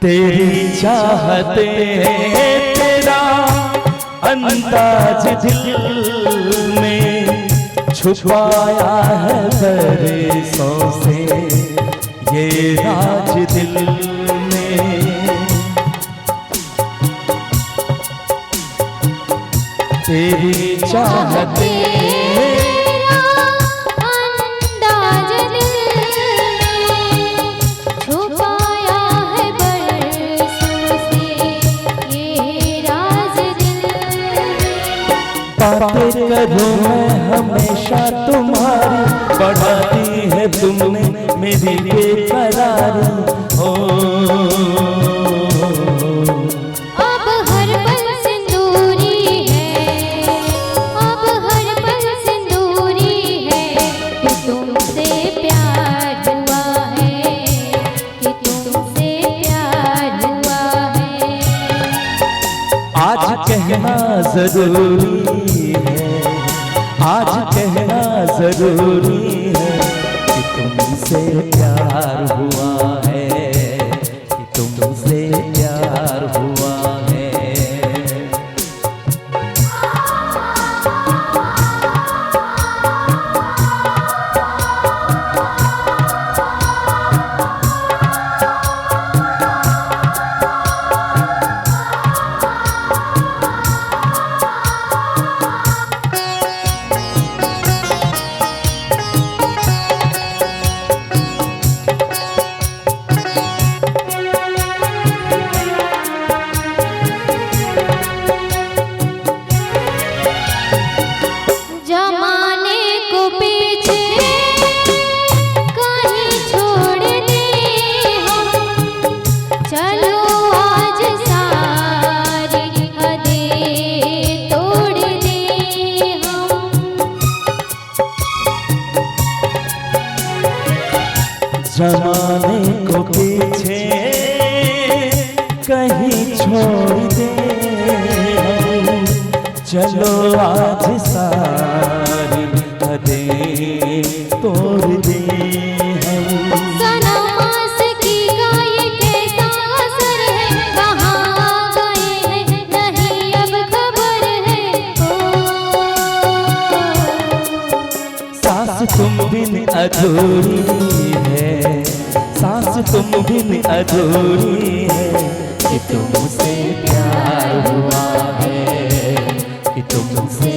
तेरी चाहते तेरा अंदाज दिल में छुपाया है बरसों से ये राज दिल में। तेरी चाहते बातें करूं मैं हमेशा तुम्हारी, बढ़ाती है तुमने मेरी बेकरारी। ओ अब हर पल सिंदूरी है, अब हर पल सिंदूरी है कि तुमसे प्यार हुआ है, कि तुमसे प्यार हुआ है। आज कहना जरूरी है, आज कहना जरूरी है कि तुमसे प्यार हुआ है, कि तुमसे प्यार हुआ है। जमाने को पीछे कहीं छोड़ दे हम, चलो आज सारी हदें तोड़ दे हम। सनम आशिकी का ये कैसा असर है, कहाँ गए हैं नहीं अब खबर है। सांस तुम बिन अधूरी है, सांस तुम बिन अधूरी है कि तुमसे प्यार हुआ है, कि तुमसे